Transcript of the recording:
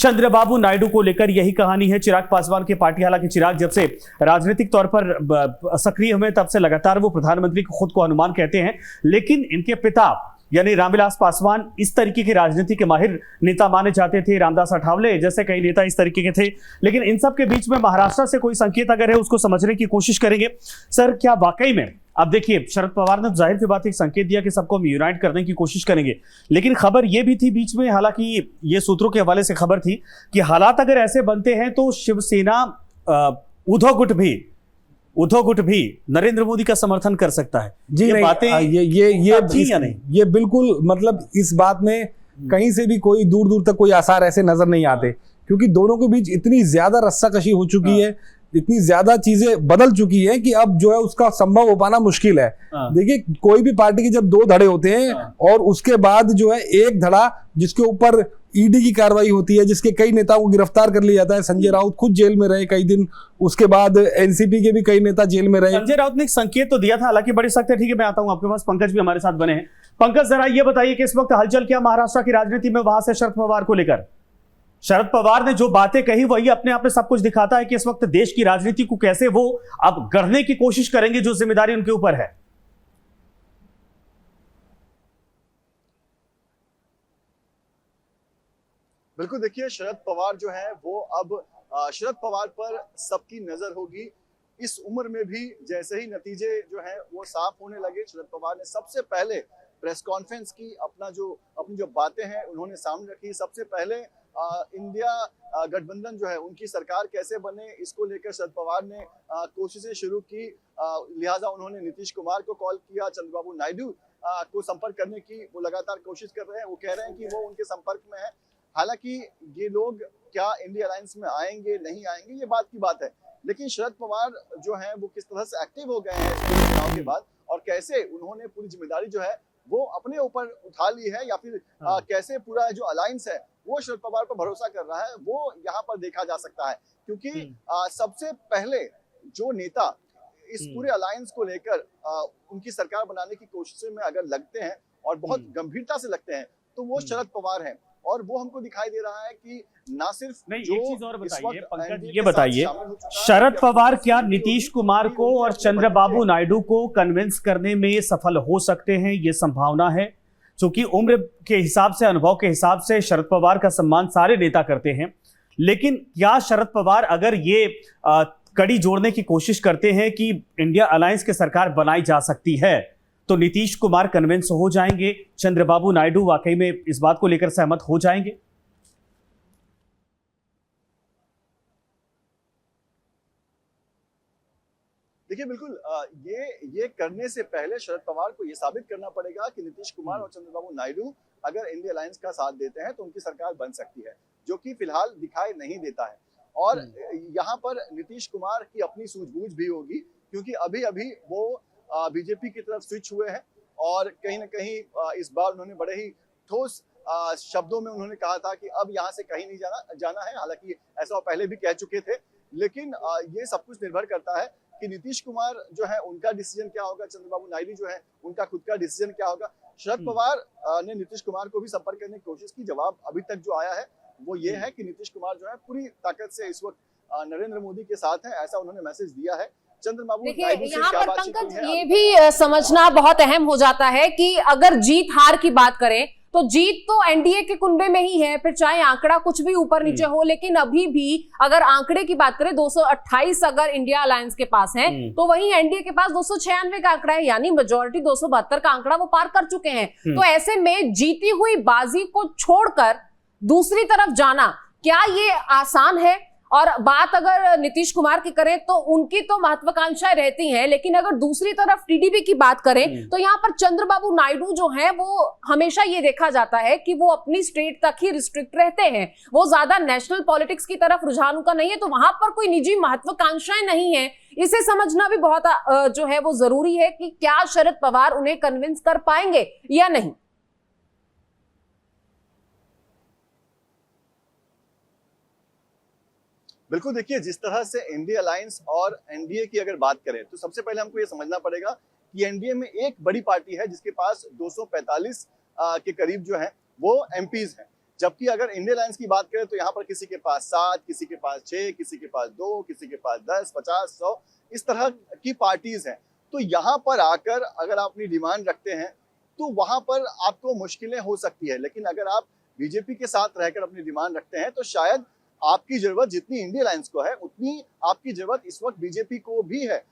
चंद्रबाबू नायडू को लेकर यही कहानी है। चिराग पासवान की पार्टी, हालांकि चिराग जब से राजनीतिक तौर पर सक्रिय हुए तब से लगातार वो प्रधानमंत्री को खुद को हनुमान कहते हैं, लेकिन इनके पिता यानी रामविलास पासवान इस तरीके के राजनीति के माहिर नेता माने जाते थे। रामदास अठावले जैसे कई नेता इस तरीके के थे, लेकिन इन सब के बीच में महाराष्ट्र से कोई संकेत अगर है उसको समझने की कोशिश करेंगे। सर, क्या वाकई में अब देखिए शरद पवार ने जाहिर सी बात एक संकेत दिया कि सबको हम यूनाइट करने की कोशिश करेंगे, लेकिन खबर यह भी थी बीच में, हालांकि ये सूत्रों के हवाले से खबर थी कि हालात अगर ऐसे बनते हैं तो शिवसेना उद्धव गुट भी नरेंद्र मोदी का समर्थन कर सकता है। जी, ये बातें ये बिल्कुल, मतलब इस बात में कहीं से भी कोई दूर दूर तक कोई आसार ऐसे नजर नहीं आते, क्योंकि दोनों के बीच इतनी ज्यादा रस्साकशी हो चुकी है, इतनी ज्यादा चीजें बदल चुकी है कि अब जो है उसका संभव हो पाना मुश्किल है। देखिए, कोई भी पार्टी के जब दो धड़े होते हैं और उसके बाद जो है एक धड़ा जिसके ऊपर ईडी की कार्रवाई होती है, जिसके कई नेताओं को गिरफ्तार कर लिया जाता है। संजय राउत खुद जेल में रहे कई दिन, उसके बाद एनसीपी के भी कई नेता जेल में रहे। संजय राउत ने एक संकेत तो दिया था, हालांकि बड़े सख्त है। ठीक है, मैं आता हूं आपके पास। पंकज भी हमारे साथ बने हैं। पंकज, जरा ये बताइए कि इस वक्त हलचल क्या महाराष्ट्र की राजनीति में वहां से शरद पवार को लेकर? शरद पवार ने जो बातें कही वही अपने आप में सब कुछ दिखाता है कि इस वक्त देश की राजनीति को कैसे वो अब गढ़ने की कोशिश करेंगे, जो जिम्मेदारी उनके ऊपर है। बिल्कुल, देखिए शरद पवार जो है वो अब शरद पवार पर सबकी नजर होगी। इस उम्र में भी जैसे ही नतीजे जो है वो साफ होने लगे, शरद पवार ने सबसे पहले प्रेस कॉन्फ्रेंस की, अपनी जो बातें हैं उन्होंने सामने रखी। सबसे पहले इंडिया गठबंधन जो है उनकी सरकार कैसे बने, इसको लेकर शरद पवार ने कोशिशें शुरू की। लिहाजा उन्होंने नीतीश कुमार को कॉल किया, चंद्रबाबू नायडू को संपर्क करने की वो लगातार कोशिश कर रहे हैं। वो कह रहे हैं कि वो उनके संपर्क में है। हालांकि ये लोग क्या इंडिया अलायंस में आएंगे नहीं आएंगे ये बात की बात है, लेकिन शरद पवार जो है वो किस तरह से एक्टिव हो गए हैं चुनाव के बाद, और कैसे उन्होंने पूरी जिम्मेदारी जो है वो अपने ऊपर उठा ली है, या फिर कैसे पूरा जो अलायंस है वो शरद पवार पर भरोसा कर रहा है, वो यहाँ पर देखा जा सकता है। क्योंकि सबसे पहले जो नेता इस पूरे अलायंस को लेकर उनकी सरकार बनाने की कोशिशों में अगर लगते हैं और बहुत गंभीरता से लगते हैं तो वो शरद पवार हैं। और वो हमको दिखाई दे रहा है कि ना सिर्फ नहीं, एक चीज और बताइए पंकज, ये बताइए शरद पवार क्या नीतीश कुमार को और चंद्रबाबू नायडू को कन्विंस करने में सफल हो सकते हैं? ये संभावना है, क्योंकि उम्र के हिसाब से, अनुभव के हिसाब से शरद पवार का सम्मान सारे नेता करते हैं, लेकिन क्या शरद पवार अगर ये कड़ी जोड़ने की कोशिश करते हैं कि इंडिया अलायंस की सरकार बनाई जा सकती है, तो नीतीश कुमार कन्विंस हो जाएंगे, चंद्रबाबू नायडू वाकई में इस बात को लेकर सहमत हो जाएंगे? देखिए, बिल्कुल ये करने से पहले शरद पवार को ये साबित करना पड़ेगा कि नीतीश कुमार और चंद्रबाबू नायडू अगर इंडिया अलायंस का साथ देते हैं तो उनकी सरकार बन सकती है, जो कि फिलहाल दिखाई नहीं देता है। और यहाँ पर नीतीश कुमार की अपनी सूझबूझ भी होगी, क्योंकि अभी अभी वो बीजेपी की तरफ स्विच हुए हैं, और कहीं ना कहीं इस बार उन्होंने बड़े ही ठोस शब्दों में उन्होंने कहा था कि अब यहाँ से कहीं नहीं जाना है। हालांकि ऐसा वो पहले भी कह चुके थे, लेकिन ये सब कुछ निर्भर करता है कि नीतीश कुमार जो है उनका डिसीजन क्या होगा, चंद्रबाबू नायडू जो है उनका खुद का डिसीजन क्या होगा। शरद पवार ने नीतीश कुमार को भी संपर्क करने की कोशिश की। जवाब अभी तक जो आया है वो ये है कि नीतीश कुमार जो है पूरी ताकत से इस वक्त नरेंद्र मोदी के साथ है, ऐसा उन्होंने मैसेज दिया है। चंद्रबाबू नायडू से क्या बातचीत हुई है, ये भी समझना बहुत अहम हो जाता है कि अगर जीत हार की बात करें तो जीत तो एनडीए के कुनबे में ही है, फिर चाहे आंकड़ा कुछ भी ऊपर नीचे हो, लेकिन अभी भी अगर आंकड़े की बात करें 228 अगर इंडिया अलायंस के पास है, तो वहीं एनडीए के पास 296 का आंकड़ा है, यानी मेजोरिटी 272 का आंकड़ा वो पार कर चुके हैं। तो ऐसे में जीती हुई बाजी को छोड़कर दूसरी तरफ जाना क्या ये आसान है? और बात अगर नीतीश कुमार की करें तो उनकी तो महत्वाकांक्षाएं रहती हैं, लेकिन अगर दूसरी तरफ टीडीपी की बात करें तो यहाँ पर चंद्रबाबू नायडू जो है वो हमेशा ये देखा जाता है कि वो अपनी स्टेट तक ही रिस्ट्रिक्ट रहते हैं, वो ज्यादा नेशनल पॉलिटिक्स की तरफ रुझान उनका नहीं है, तो वहां पर कोई निजी महत्वाकांक्षाएं नहीं है। इसे समझना भी बहुत जो है वो जरूरी है कि क्या शरद पवार उन्हें कन्विंस कर पाएंगे या नहीं। बिल्कुल, देखिए जिस तरह से इंडिया अलायंस और एनडीए की अगर बात करें तो सबसे पहले हमको ये समझना पड़ेगा कि एनडीए में एक बड़ी पार्टी है जिसके पास 245 के करीब जो है वो एमपीज हैं, जबकि अगर इंडिया अलायंस की बात करें तो यहाँ पर किसी के पास 7, किसी के पास 6, किसी के पास 2, किसी के पास 10, 50, 100 इस तरह की पार्टीज हैं। तो यहाँ पर आकर अगर आप अपनी डिमांड रखते हैं तो वहां पर आपको मुश्किलें हो सकती है, लेकिन अगर आप बीजेपी के साथ रहकर अपनी डिमांड रखते हैं तो शायद आपकी जरूरत जितनी इंडिया अलायंस को है उतनी आपकी जरूरत इस वक्त बीजेपी को भी है।